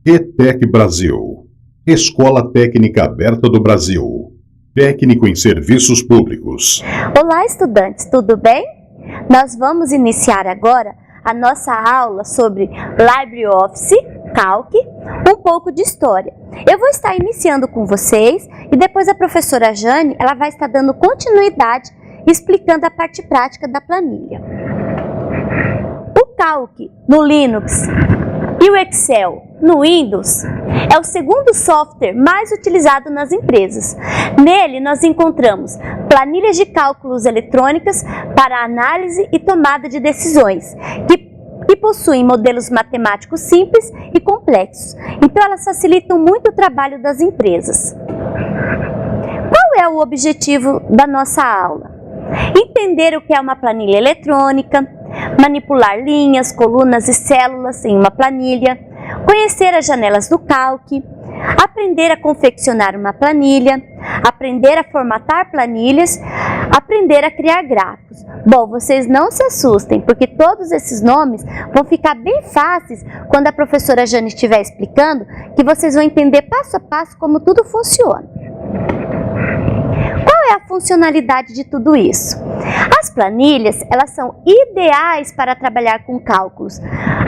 ETEC Brasil, Escola Técnica Aberta do Brasil, técnico em serviços públicos. Olá, estudantes, tudo bem? Nós vamos iniciar agora a nossa aula sobre LibreOffice, Calc, um pouco de história. Eu vou estar iniciando com vocês e depois a professora Jane, ela vai estar dando continuidade explicando a parte prática da planilha. O Calc no Linux e o Excel no Windows é o segundo software mais utilizado nas empresas. Nele nós encontramos planilhas de cálculos eletrônicas para análise e tomada de decisões, que possuem modelos matemáticos simples e complexos. Então elas facilitam muito o trabalho das empresas. Qual é o objetivo da nossa aula? Entender o que é uma planilha eletrônica, manipular linhas, colunas e células em uma planilha, conhecer as janelas do Calc, aprender a confeccionar uma planilha, aprender a formatar planilhas, aprender a criar gráficos. Bom, vocês não se assustem, porque todos esses nomes vão ficar bem fáceis quando a professora Jane estiver explicando, que vocês vão entender passo a passo como tudo funciona. Qual é a funcionalidade de tudo isso? As planilhas, elas são ideais para trabalhar com cálculos.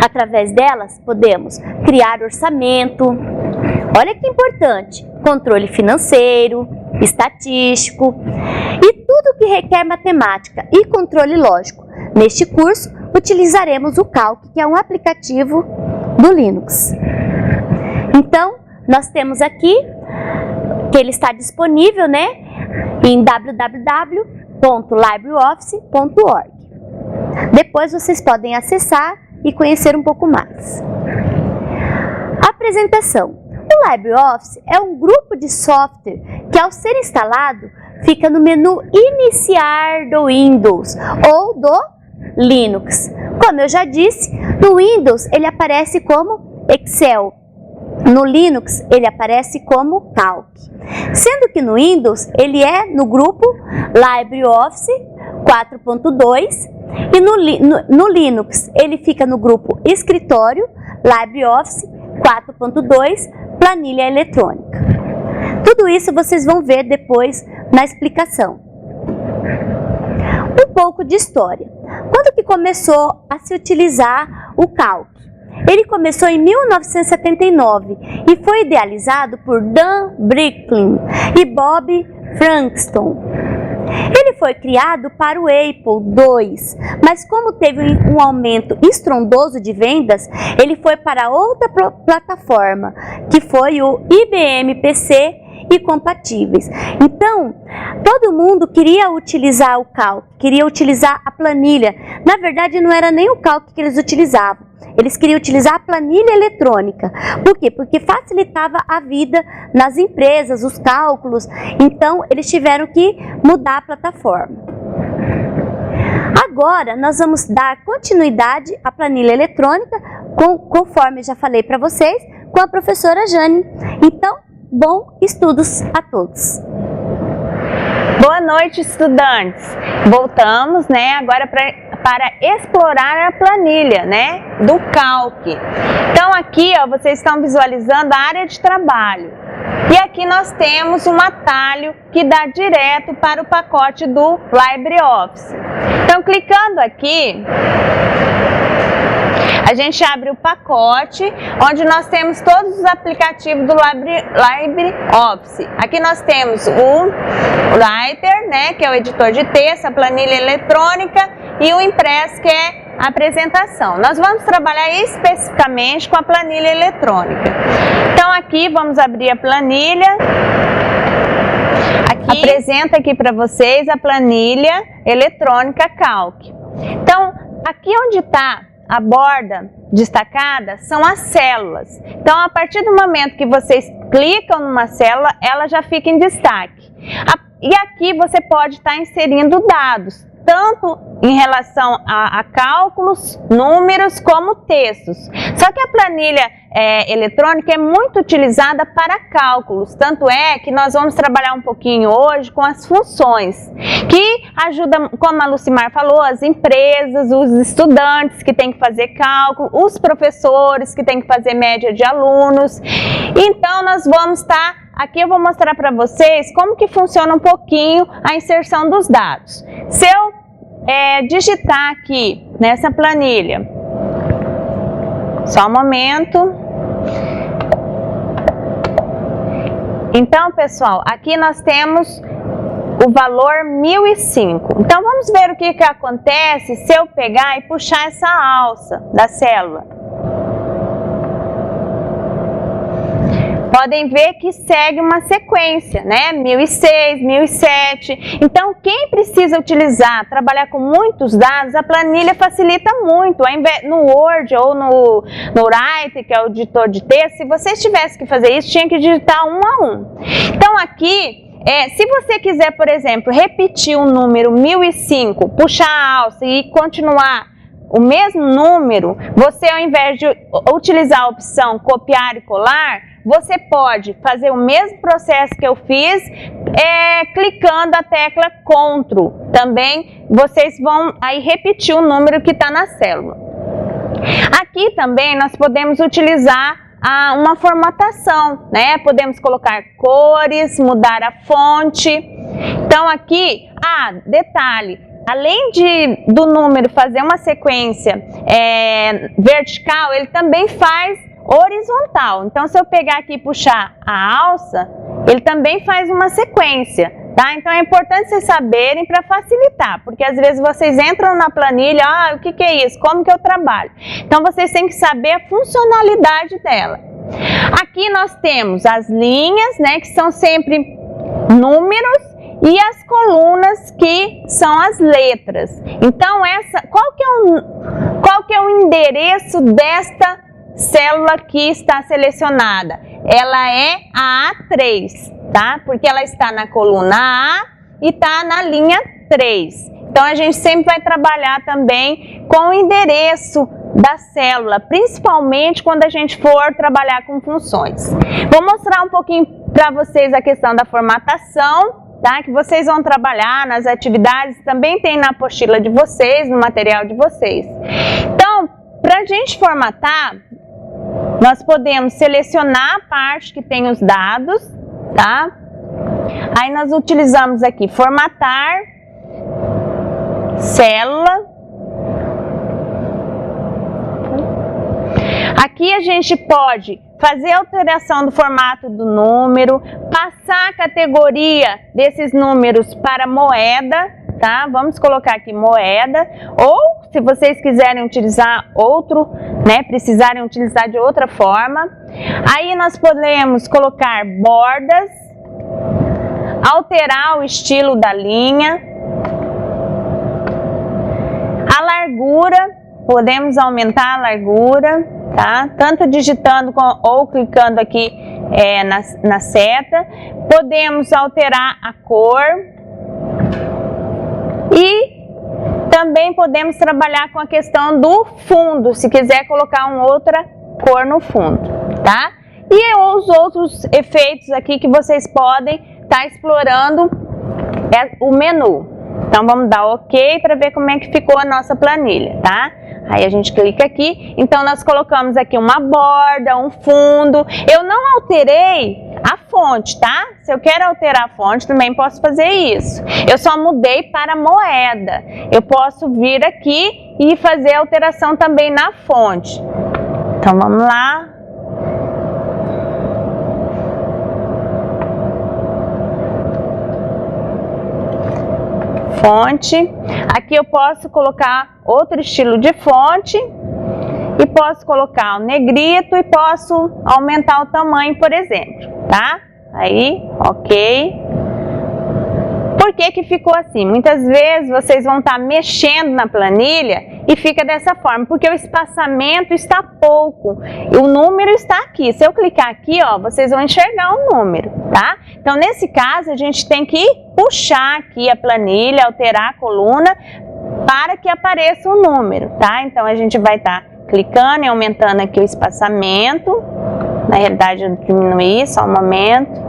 Através delas, podemos criar orçamento, olha que importante, controle financeiro, estatístico e tudo que requer matemática e controle lógico. Neste curso, utilizaremos o Calc, que é um aplicativo do Linux. Então, nós temos aqui que ele está disponível, em www.libreoffice.org. Depois vocês podem acessar e conhecer um pouco mais. Apresentação. O LibreOffice é um grupo de software que, ao ser instalado, fica no menu iniciar do Windows ou do Linux. Como eu já disse, no Windows ele aparece como Excel. No Linux, ele aparece como Calc. Sendo que no Windows, ele é no grupo LibreOffice 4.2 e no Linux, ele fica no grupo Escritório LibreOffice 4.2 Planilha Eletrônica. Tudo isso vocês vão ver depois na explicação. Um pouco de história. Quando que começou a se utilizar o Calc? Ele começou em 1979 e foi idealizado por Dan Bricklin e Bob Frankston. Ele foi criado para o Apple II, mas como teve um aumento estrondoso de vendas, ele foi para outra plataforma, que foi o IBM PC e compatíveis. Então, todo mundo queria utilizar o Calc, queria utilizar a planilha. Na verdade, não era nem o Calc que eles utilizavam. Eles queriam utilizar a planilha eletrônica. Por quê? Porque facilitava a vida nas empresas, os cálculos. Então, eles tiveram que mudar a plataforma. Agora, nós vamos dar continuidade à planilha eletrônica, conforme já falei para vocês, com a professora Jane. Então, bons estudos a todos. Boa noite, estudantes. Voltamos, agora para explorar a planilha, do Calc. Então aqui, vocês estão visualizando a área de trabalho. E aqui nós temos um atalho que dá direto para o pacote do LibreOffice. Então, clicando aqui, a gente abre o pacote, onde nós temos todos os aplicativos do LibreOffice. Aqui nós temos o Writer, que é o editor de texto, a planilha eletrônica, e o Impress, que é a apresentação. Nós vamos trabalhar especificamente com a planilha eletrônica. Então aqui vamos abrir a planilha. Aqui apresenta aqui para vocês a planilha eletrônica Calc. Então aqui onde está a borda destacada são as células. Então, a partir do momento que vocês clicam numa célula, ela já fica em destaque. E aqui você pode estar inserindo dados. tanto em relação a cálculos, números, como textos. Só que a planilha eletrônica é muito utilizada para cálculos, tanto é que nós vamos trabalhar um pouquinho hoje com as funções, que ajudam, como a Lucimar falou, as empresas, os estudantes que têm que fazer cálculo, os professores que têm que fazer média de alunos. Então nós vamos estar, aqui eu vou mostrar para vocês como que funciona um pouquinho a inserção dos dados. Se eu digitar aqui nessa planilha, só um momento. Então, pessoal, aqui nós temos o valor 1005. Então, vamos ver o que acontece se eu pegar e puxar essa alça da célula. Podem ver que segue uma sequência, né? 1006, 1007. Então, quem precisa utilizar, trabalhar com muitos dados, a planilha facilita muito. No Word ou no Writer, que é o editor de texto, se você tivesse que fazer isso, tinha que digitar um a um. Então, aqui, se você quiser, por exemplo, repetir o número 1005, puxar a alça e continuar o mesmo número, você, ao invés de utilizar a opção copiar e colar, você pode fazer o mesmo processo que eu fiz, clicando a tecla CTRL. Também vocês vão aí repetir o número que está na célula. Aqui também nós podemos utilizar uma formatação, né? Podemos colocar cores, mudar a fonte. Então aqui, detalhe, além do número fazer uma sequência vertical, ele também faz horizontal. Então, se eu pegar aqui e puxar a alça, ele também faz uma sequência, tá? Então, é importante vocês saberem para facilitar, porque às vezes vocês entram na planilha, o que é isso? Como que eu trabalho? Então, vocês têm que saber a funcionalidade dela. Aqui nós temos as linhas, né, que são sempre números, e as colunas, que são as letras. Então, qual que é o endereço desta célula que está selecionada? Ela é a A3, tá? Porque ela está na coluna A e está na linha 3. Então, a gente sempre vai trabalhar também com o endereço da célula, principalmente quando a gente for trabalhar com funções. Vou mostrar um pouquinho para vocês a questão da formatação, tá? Que vocês vão trabalhar nas atividades, também tem na apostila de vocês, no material de vocês. Então, para a gente formatar, nós podemos selecionar a parte que tem os dados, tá? Aí nós utilizamos aqui formatar, célula. Aqui a gente pode fazer alteração do formato do número, passar a categoria desses números para moeda, tá? Vamos colocar aqui moeda, ou se vocês quiserem utilizar outro, né, precisarem utilizar de outra forma. Aí nós podemos colocar bordas, alterar o estilo da linha, a largura, podemos aumentar a largura, tá? Tanto digitando ou clicando aqui na seta. Podemos alterar a cor e também podemos trabalhar com a questão do fundo, se quiser colocar uma outra cor no fundo, tá? E os outros efeitos aqui que vocês podem estar explorando o menu. Então vamos dar OK para ver como é que ficou a nossa planilha, tá? Aí a gente clica aqui, então nós colocamos aqui uma borda, um fundo. Eu não alterei a fonte, tá? Se eu quero alterar a fonte, também posso fazer isso. Eu só mudei para moeda. Eu posso vir aqui e fazer alteração também na fonte. Então vamos lá. Fonte. Aqui eu posso colocar outro estilo de fonte e posso colocar o negrito e posso aumentar o tamanho, por exemplo, tá? Aí, OK. Por que que ficou assim? Muitas vezes vocês vão estar mexendo na planilha e fica dessa forma, porque o espaçamento está pouco, o número está aqui. Se eu clicar aqui, ó, vocês vão enxergar o número, tá? Então, nesse caso, a gente tem que puxar aqui a planilha, alterar a coluna, para que apareça o número, tá? Então, a gente vai estar clicando e aumentando aqui o espaçamento. Na realidade, eu diminuí, só um momento.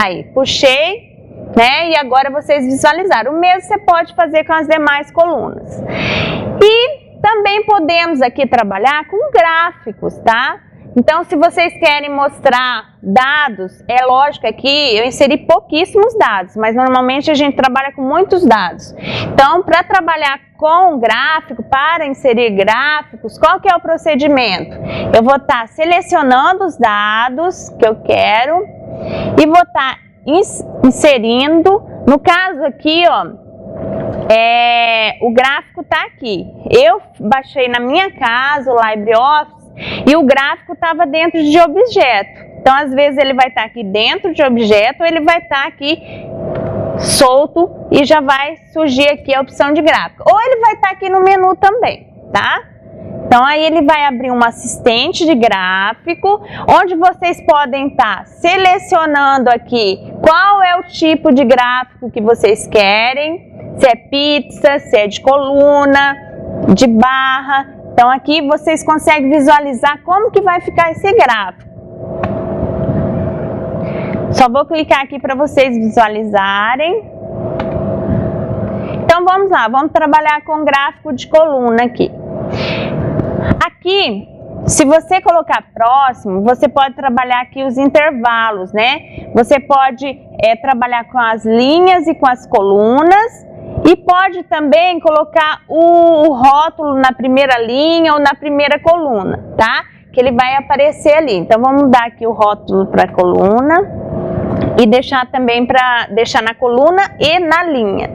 Aí, puxei, né? E agora vocês visualizaram. O mesmo você pode fazer com as demais colunas. E também podemos aqui trabalhar com gráficos, tá? Então, se vocês querem mostrar dados, é lógico que eu inseri pouquíssimos dados, mas normalmente a gente trabalha com muitos dados. Então, para trabalhar com gráfico, para inserir gráficos, qual que é o procedimento? Eu vou estar selecionando os dados que eu quero e vou estar inserindo. No caso aqui, ó, o gráfico está aqui. Eu baixei na minha casa o LibreOffice e o gráfico estava dentro de objeto. Então, às vezes ele vai estar aqui dentro de objeto ou ele vai estar aqui solto e já vai surgir aqui a opção de gráfico. Ou ele vai estar aqui no menu também, tá? Então, aí ele vai abrir um assistente de gráfico, onde vocês podem estar selecionando aqui qual é o tipo de gráfico que vocês querem, se é pizza, se é de coluna, de barra. Então, aqui vocês conseguem visualizar como que vai ficar esse gráfico. Só vou clicar aqui para vocês visualizarem. Então, vamos lá, vamos trabalhar com gráfico de coluna aqui. Aqui, se você colocar próximo, você pode trabalhar aqui os intervalos, né? Você pode trabalhar com as linhas e com as colunas. E pode também colocar o rótulo na primeira linha ou na primeira coluna, tá? Que ele vai aparecer ali. Então, vamos mudar aqui o rótulo para a coluna e deixar também para deixar na coluna e na linha.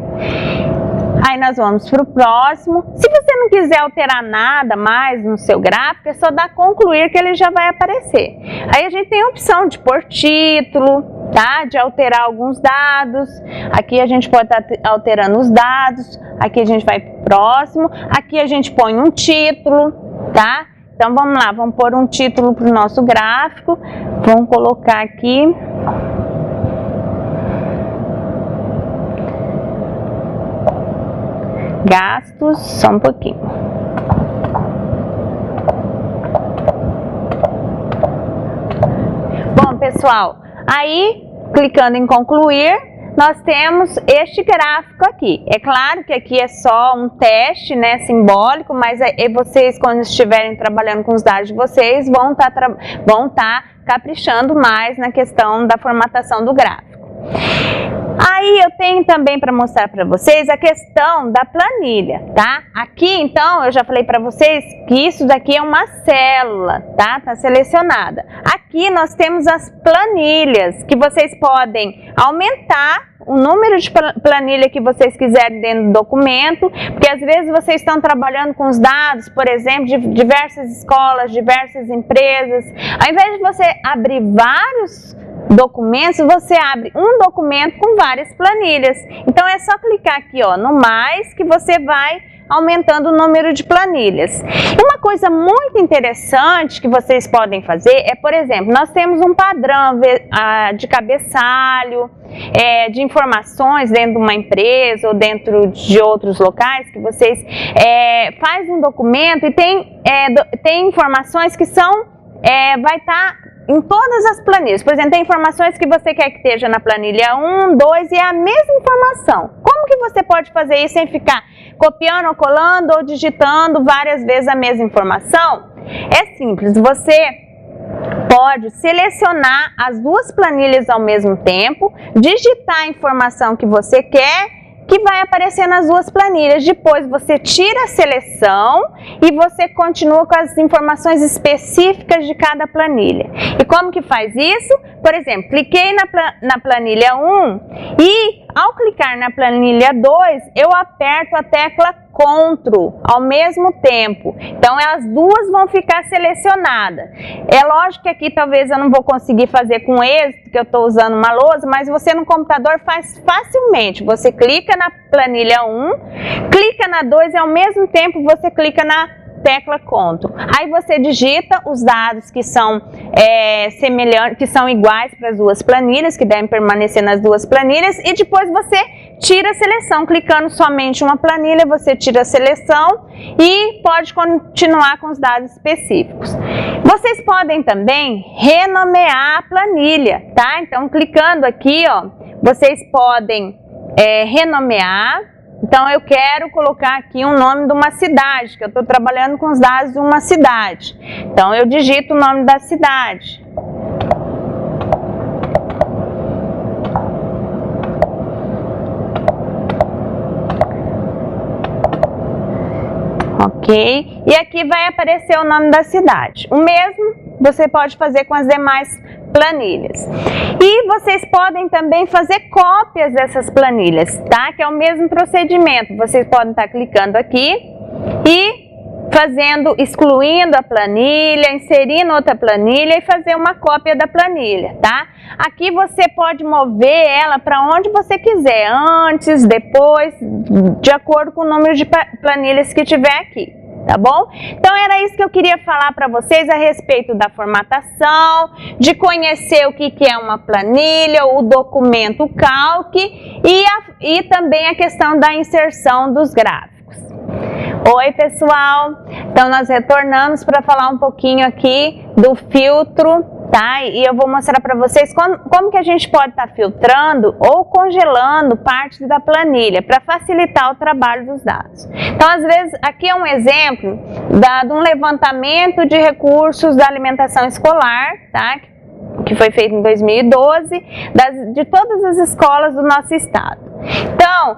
Aí nós vamos para o próximo. Se você não quiser alterar nada mais no seu gráfico, é só dar concluir que ele já vai aparecer. Aí a gente tem a opção de pôr título, tá? De alterar alguns dados. Aqui a gente pode estar alterando os dados. Aqui a gente vai para o próximo. Aqui a gente põe um título, tá? Então vamos lá, vamos pôr um título para o nosso gráfico. Vamos colocar aqui. Gastos, só um pouquinho. Bom, pessoal, aí, clicando em concluir, nós temos este gráfico aqui. É claro que aqui é só um teste, né, simbólico, mas vocês, quando estiverem trabalhando com os dados de vocês, vão estar caprichando mais na questão da formatação do gráfico. Aí eu tenho também para mostrar para vocês a questão da planilha, tá? Aqui, então, eu já falei para vocês que isso daqui é uma célula, tá? Tá selecionada. Aqui nós temos as planilhas, que vocês podem aumentar o número de planilha que vocês quiserem dentro do documento, porque às vezes vocês estão trabalhando com os dados, por exemplo, de diversas escolas, diversas empresas. Ao invés de você abrir vários documentos, você abre um documento com várias planilhas. Então é só clicar aqui, ó, no mais, que você vai aumentando o número de planilhas. Uma coisa muito interessante que vocês podem fazer é, por exemplo, nós temos um padrão de cabeçalho, de informações dentro de uma empresa ou dentro de outros locais, que vocês faz um documento e tem informações que vai estar em todas as planilhas. Por exemplo, tem informações que você quer que esteja na planilha 1, 2 e é a mesma informação. Como que você pode fazer isso sem ficar copiando ou colando ou digitando várias vezes a mesma informação? É simples, você pode selecionar as duas planilhas ao mesmo tempo, digitar a informação que você quer, que vai aparecer nas duas planilhas. Depois você tira a seleção e você continua com as informações específicas de cada planilha. E como que faz isso? Por exemplo, cliquei na planilha 1 e ao clicar na planilha 2, eu aperto a tecla CTRL ao mesmo tempo. Então, as duas vão ficar selecionadas. É lógico que aqui talvez eu não vou conseguir fazer com êxito, porque eu estou usando uma lousa, mas você no computador faz facilmente. Você clica na planilha 1, clica na 2 e ao mesmo tempo você clica na tecla CTRL. Aí você digita os dados que são semelhantes, que são iguais para as duas planilhas, que devem permanecer nas duas planilhas, e depois você tira a seleção. Clicando somente uma planilha, você tira a seleção e pode continuar com os dados específicos. Vocês podem também renomear a planilha, tá? Então, clicando aqui, ó, vocês podem renomear. Então, eu quero colocar aqui um nome de uma cidade, que eu estou trabalhando com os dados de uma cidade. Então, eu digito o nome da cidade. Ok? E aqui vai aparecer o nome da cidade. O mesmo você pode fazer com as demais planilhas. E vocês podem também fazer cópias dessas planilhas, tá? Que é o mesmo procedimento. Vocês podem estar clicando aqui e excluindo a planilha, inserindo outra planilha e fazer uma cópia da planilha, tá? Aqui você pode mover ela para onde você quiser, antes, depois, de acordo com o número de planilhas que tiver aqui. Tá bom? Então era isso que eu queria falar para vocês a respeito da formatação, de conhecer o que é uma planilha, o documento Calc e também a questão da inserção dos gráficos. Oi pessoal, então nós retornamos para falar um pouquinho aqui do filtro, tá? E eu vou mostrar para vocês como que a gente pode estar filtrando ou congelando partes da planilha para facilitar o trabalho dos dados. Então, às vezes, aqui é um exemplo de um levantamento de recursos da alimentação escolar, tá? Que foi feito em 2012, de todas as escolas do nosso estado. Então,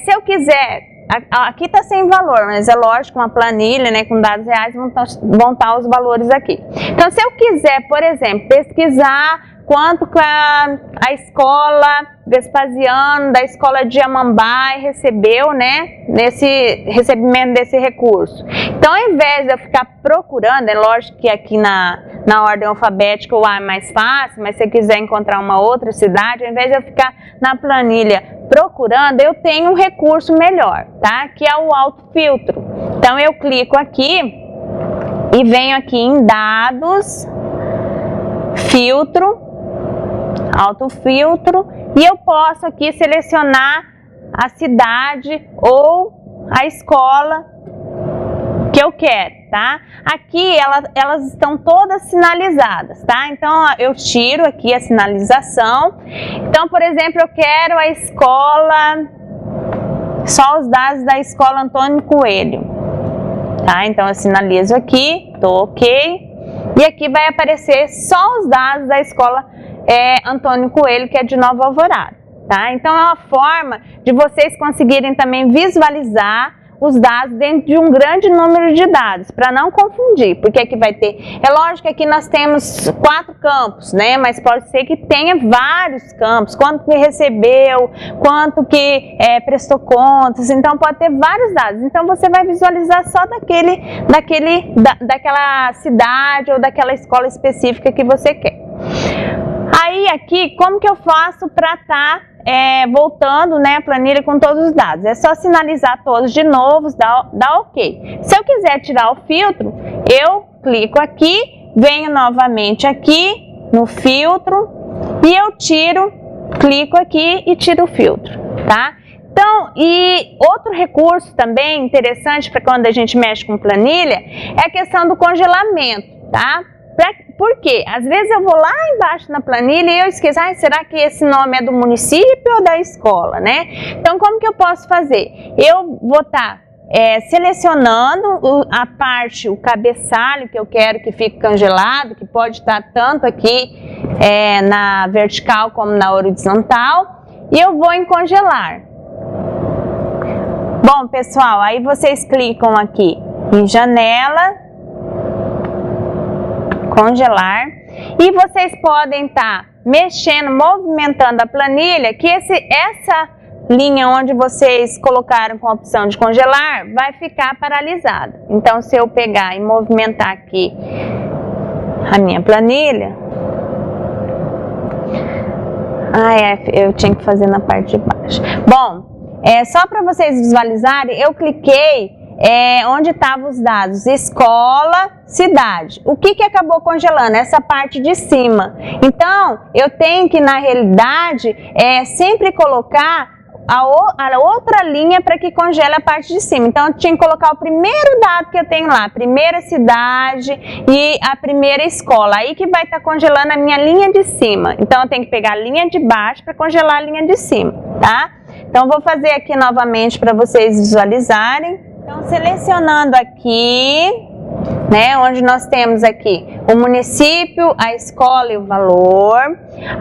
se eu quiser... Aqui está sem valor, mas é lógico, uma planilha, né, com dados reais vão estar os valores aqui. Então, se eu quiser, por exemplo, pesquisar quanto que a escola Vespasiano, da escola de Amambai, recebeu, né, nesse recebimento desse recurso. Então, ao invés de eu ficar procurando, é lógico que aqui na ordem alfabética o A é mais fácil, mas se eu quiser encontrar uma outra cidade, ao invés de eu ficar na planilha procurando, eu tenho um recurso melhor, tá? Que é o autofiltro. Então, eu clico aqui e venho aqui em dados, filtro, autofiltro, e eu posso aqui selecionar a cidade ou a escola que eu quero, tá? Aqui elas estão todas sinalizadas, tá? Então eu tiro aqui a sinalização. Então, por exemplo, eu quero a escola, só os dados da escola Antônio Coelho, tá? Então eu sinalizo aqui, tô ok. E aqui vai aparecer só os dados da escola Antônio Coelho, que é de Nova Alvorada, tá? Então é uma forma de vocês conseguirem também visualizar os dados dentro de um grande número de dados, para não confundir, porque aqui vai ter, é lógico que aqui nós temos 4 campos, né, mas pode ser que tenha vários campos, quanto que recebeu, quanto que prestou contas, então pode ter vários dados, então você vai visualizar só daquela cidade ou daquela escola específica que você quer. Aí aqui, como que eu faço para estar voltando, né, a planilha com todos os dados? É só sinalizar todos de novo, dá ok. Se eu quiser tirar o filtro, eu clico aqui, venho novamente aqui no filtro e eu clico aqui e tiro o filtro, tá? Então, e outro recurso também interessante para quando a gente mexe com planilha é a questão do congelamento, tá? Por quê? Às vezes eu vou lá embaixo na planilha e eu esqueço, será que esse nome é do município ou da escola, né? Então, como que eu posso fazer? Eu vou estar selecionando a parte, o cabeçalho que eu quero que fique congelado, que pode estar tanto aqui na vertical como na horizontal, e eu vou em congelar. Bom, pessoal, aí vocês clicam aqui em janela, congelar, e vocês podem estar mexendo, movimentando a planilha, que essa linha onde vocês colocaram com a opção de congelar vai ficar paralisada. Então, se eu pegar e movimentar aqui a minha planilha, eu tinha que fazer na parte de baixo. Bom, só para vocês visualizarem, eu cliquei onde estavam os dados, escola, cidade. O que acabou congelando? Essa parte de cima. Então, eu tenho que, na realidade, sempre colocar a outra linha para que congele a parte de cima. Então, eu tinha que colocar o primeiro dado que eu tenho lá, primeira cidade e a primeira escola. Aí que vai estar congelando a minha linha de cima. Então, eu tenho que pegar a linha de baixo para congelar a linha de cima, tá? Então, vou fazer aqui novamente para vocês visualizarem. Então, selecionando aqui, né, onde nós temos aqui o município, a escola e o valor.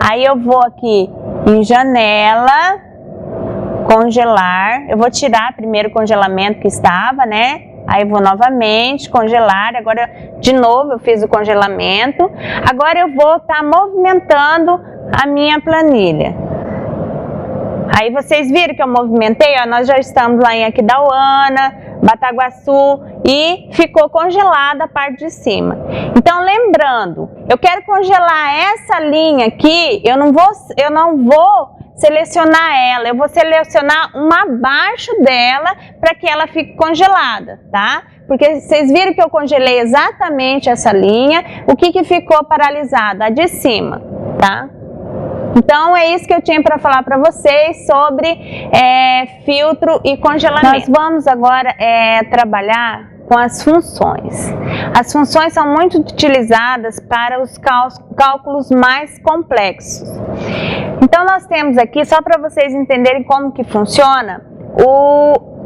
Aí eu vou aqui em janela, congelar. Eu vou tirar primeiro o congelamento que estava, né? Aí eu vou novamente congelar. Agora, de novo, eu fiz o congelamento. Agora eu vou estar movimentando a minha planilha. Aí vocês viram que eu movimentei, ó, nós já estamos lá em Aquidauana, Bataguaçu e ficou congelada a parte de cima. Então, lembrando, eu quero congelar essa linha aqui, eu não vou selecionar ela, eu vou selecionar uma abaixo dela para que ela fique congelada, tá? Porque vocês viram que eu congelei exatamente essa linha, o que ficou paralisado? A de cima, tá? Então, é isso que eu tinha para falar para vocês sobre filtro e congelamento. Nós vamos agora trabalhar com as funções. As funções são muito utilizadas para os cálculos mais complexos. Então, nós temos aqui, só para vocês entenderem como que funciona,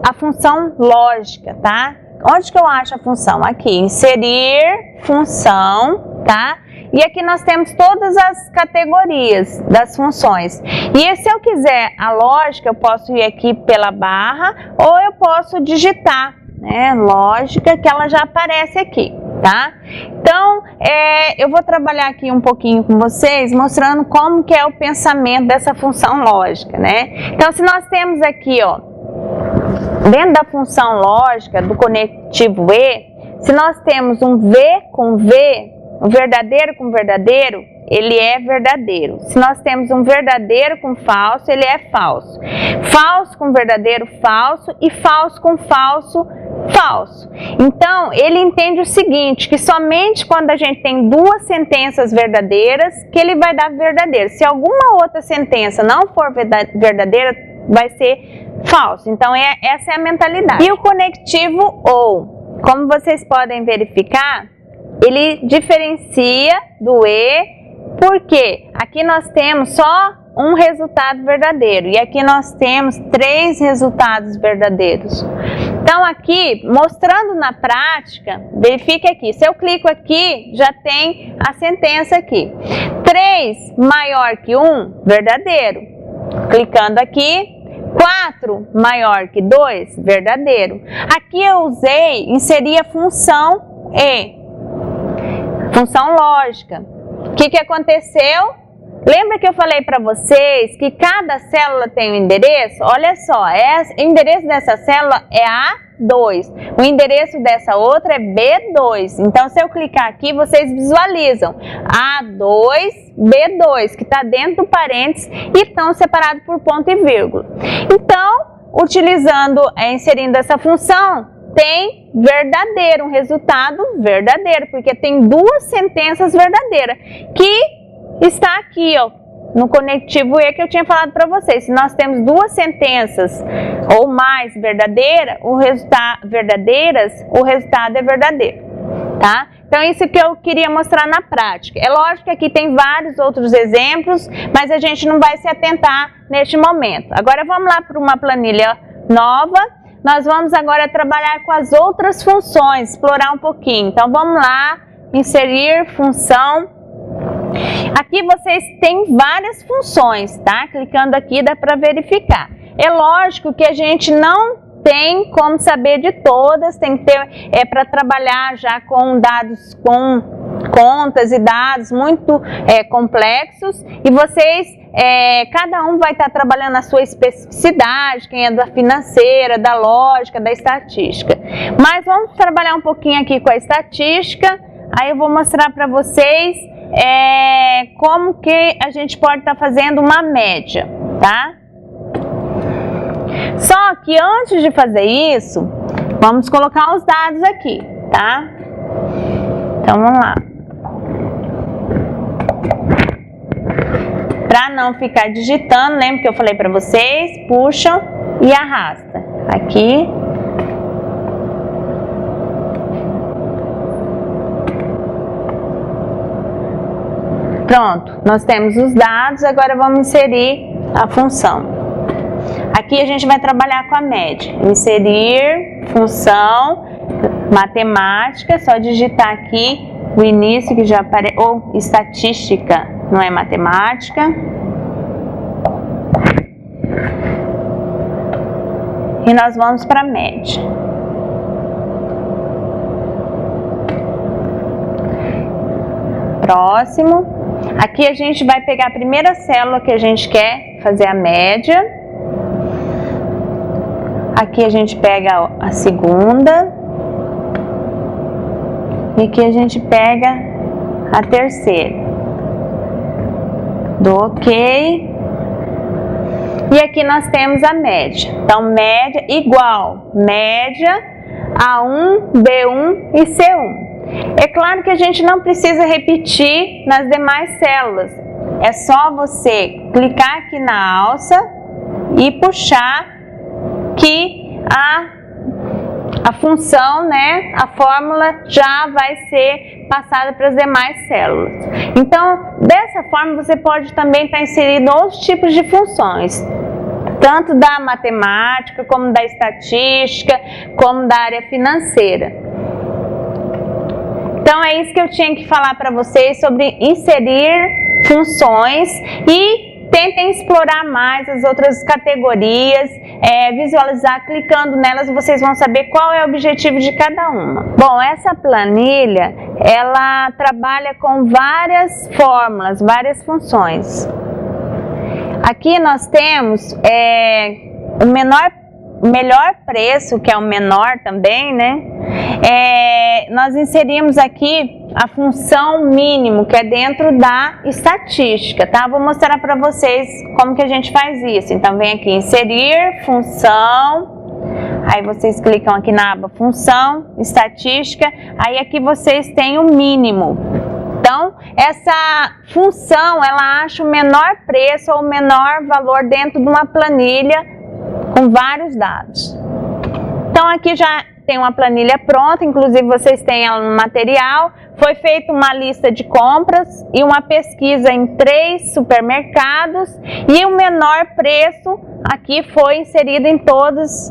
a função lógica, tá? Onde que eu acho a função? Aqui, inserir função, tá? E aqui nós temos todas as categorias das funções. E se eu quiser a lógica, eu posso ir aqui pela barra ou eu posso digitar, né, lógica, que ela já aparece aqui, tá? Então, eu vou trabalhar aqui um pouquinho com vocês, mostrando como que é o pensamento dessa função lógica, né? Então, se nós temos aqui, ó, dentro da função lógica do conectivo E, se nós temos um V com V, o verdadeiro com verdadeiro, ele é verdadeiro. Se nós temos um verdadeiro com falso, ele é falso. Falso com verdadeiro, falso. E falso com falso, falso. Então, ele entende o seguinte, que somente quando a gente tem duas sentenças verdadeiras, que ele vai dar verdadeiro. Se alguma outra sentença não for verdadeira, vai ser falso. Então, essa é a mentalidade. E o conectivo OU, como vocês podem verificar, ele diferencia do E, porque aqui nós temos só um resultado verdadeiro e aqui nós temos 3 resultados verdadeiros. Então aqui, mostrando na prática, verifique aqui, se eu clico aqui, já tem a sentença aqui. 3 maior que 1, verdadeiro. Clicando aqui, 4 maior que 2, verdadeiro. Aqui eu inseri a função E. Função lógica. O que aconteceu? Lembra que eu falei para vocês que cada célula tem um endereço? Olha só, o endereço dessa célula é A2, o endereço dessa outra é B2. Então, se eu clicar aqui, vocês visualizam A2, B2, que está dentro do parênteses e estão separados por ponto e vírgula. Então, inserindo essa função, tem verdadeiro, um resultado verdadeiro, porque tem duas sentenças verdadeiras, que está aqui, ó, no conectivo E que eu tinha falado para vocês. Se nós temos duas sentenças ou mais verdadeiras, o resultado é verdadeiro, tá? Então, isso que eu queria mostrar na prática. É lógico que aqui tem vários outros exemplos, mas a gente não vai se atentar neste momento. Agora, vamos lá para uma planilha nova. Nós vamos agora trabalhar com as outras funções, explorar um pouquinho. Então, vamos lá, inserir função. Aqui vocês têm várias funções, tá? Clicando aqui dá para verificar. É lógico que a gente não tem como saber de todas, tem que ter, para trabalhar já com dados, com contas e dados muito complexos, e vocês, cada um vai estar trabalhando a sua especificidade, quem é da financeira, da lógica, da estatística. Mas vamos trabalhar um pouquinho aqui com a estatística, aí eu vou mostrar para vocês como que a gente pode estar fazendo uma média, tá? Só que antes de fazer isso, vamos colocar os dados aqui, tá? Então vamos lá. Para não ficar digitando, lembra que eu falei para vocês? Puxa e arrasta. Aqui. Pronto, nós temos os dados, agora vamos inserir a função. Aqui a gente vai trabalhar com a média. Inserir função matemática, só digitar aqui o início que já aparece, ou estatística, não é matemática. E nós vamos para a média. Próximo. Aqui a gente vai pegar a primeira célula que a gente quer fazer a média. Aqui a gente pega a segunda. E aqui a gente pega a terceira. Dou OK. E aqui nós temos a média. Então, média igual média A1, B1 e C1. É claro que a gente não precisa repetir nas demais células. É só você clicar aqui na alça e puxar que a função, né, a fórmula já vai ser passada para as demais células. Então, dessa forma você pode também estar inserindo outros tipos de funções, tanto da matemática, como da estatística, como da área financeira. Então, é isso que eu tinha que falar para vocês sobre inserir funções, e tentem explorar mais as outras categorias, visualizar, clicando nelas vocês vão saber qual é o objetivo de cada uma. Bom, essa planilha, ela trabalha com várias fórmulas, várias funções. Aqui nós temos o melhor preço, que é o menor também, né? Nós inserimos aqui a função mínimo, que é dentro da estatística, tá? Vou mostrar para vocês como que a gente faz isso. Então, vem aqui, inserir função, aí vocês clicam aqui na aba função, estatística, aí aqui vocês têm o mínimo. Então, essa função, ela acha o menor preço ou o menor valor dentro de uma planilha com vários dados. Então, aqui já tem uma planilha pronta, inclusive vocês têm ela no material. Foi feita uma lista de compras e uma pesquisa em 3 supermercados, e o menor preço aqui foi inserido em todos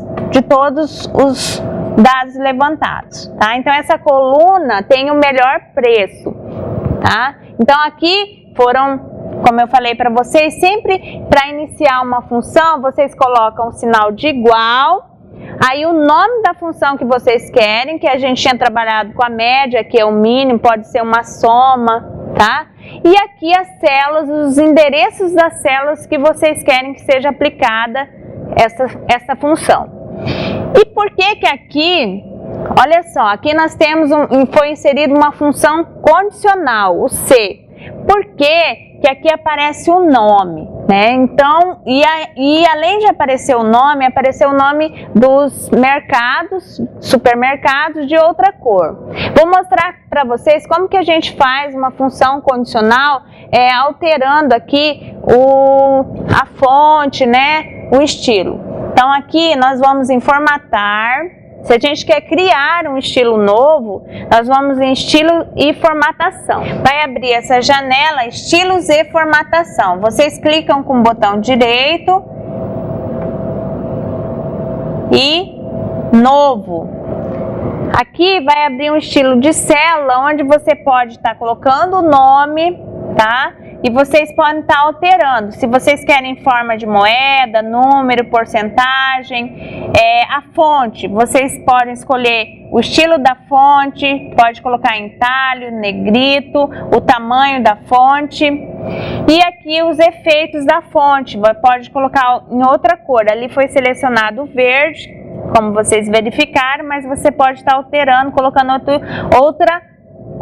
os dados levantados, tá? Então, essa coluna tem o melhor preço, tá? Então, aqui foram, como eu falei para vocês, sempre para iniciar uma função, vocês colocam o sinal de igual, aí o nome da função que vocês querem, que a gente tinha trabalhado com a média, que é o mínimo, pode ser uma soma, tá? E aqui as células, os endereços das células que vocês querem que seja aplicada essa função. E por que aqui, olha só, aqui nós temos foi inserida uma função condicional, o C. Por quê? Que aqui aparece o nome, né? Então, e além de aparecer o nome, apareceu o nome dos mercados, supermercados de outra cor. Vou mostrar para vocês como que a gente faz uma função condicional, alterando aqui a fonte, né? O estilo. Então, aqui nós vamos em formatar. Se a gente quer criar um estilo novo, nós vamos em estilo e formatação. Vai abrir essa janela, estilos e formatação. Vocês clicam com o botão direito e novo. Aqui vai abrir um estilo de célula, onde você pode estar colocando o nome, tá? E vocês podem estar alterando, se vocês querem forma de moeda, número, porcentagem, a fonte, vocês podem escolher o estilo da fonte, pode colocar em itálico, negrito, o tamanho da fonte. E aqui os efeitos da fonte, pode colocar em outra cor, ali foi selecionado o verde, como vocês verificaram, mas você pode estar alterando, colocando outra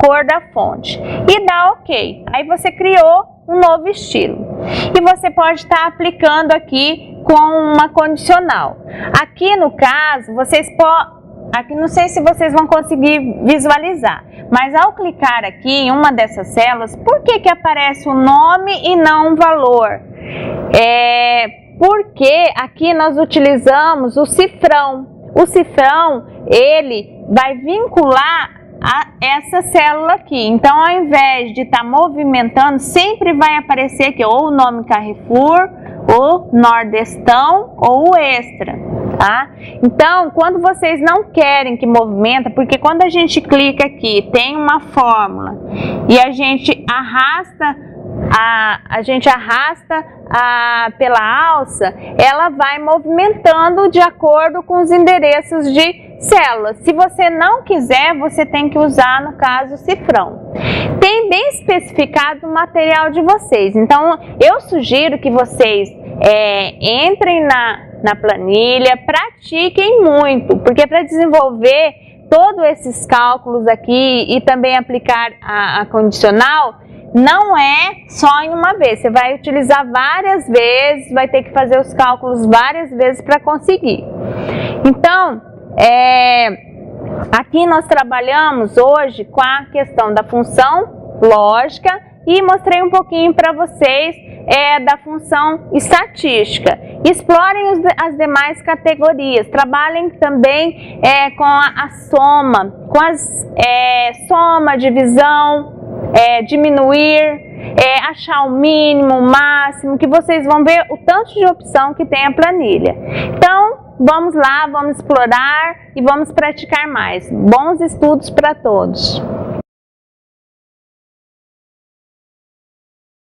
cor da fonte e dá OK. Aí você criou um novo estilo e você pode estar aplicando aqui com uma condicional. Aqui no caso, vocês podem, aqui não sei se vocês vão conseguir visualizar, mas ao clicar aqui em uma dessas células, por que aparece o nome e não um valor? Porque aqui nós utilizamos o cifrão. O cifrão, ele vai vincular essa célula aqui. Então, ao invés de estar movimentando, sempre vai aparecer aqui ou o nome Carrefour, o Nordestão ou o Extra, tá? Então, quando vocês não querem que movimenta, porque quando a gente clica aqui, tem uma fórmula e a gente arrasta pela alça, ela vai movimentando de acordo com os endereços de células. Se você não quiser, você tem que usar, no caso, o cifrão. Tem bem especificado o material de vocês, então eu sugiro que vocês entrem na planilha, pratiquem muito, porque para desenvolver todos esses cálculos aqui e também aplicar a condicional, não é só em uma vez, você vai utilizar várias vezes, vai ter que fazer os cálculos várias vezes para conseguir. Então, aqui nós trabalhamos hoje com a questão da função lógica e mostrei um pouquinho para vocês da função estatística. Explorem as demais categorias, trabalhem também com a soma, com soma, divisão, diminuir, achar o mínimo, o máximo, que vocês vão ver o tanto de opção que tem a planilha. Então, vamos lá, vamos explorar e vamos praticar mais. Bons estudos para todos!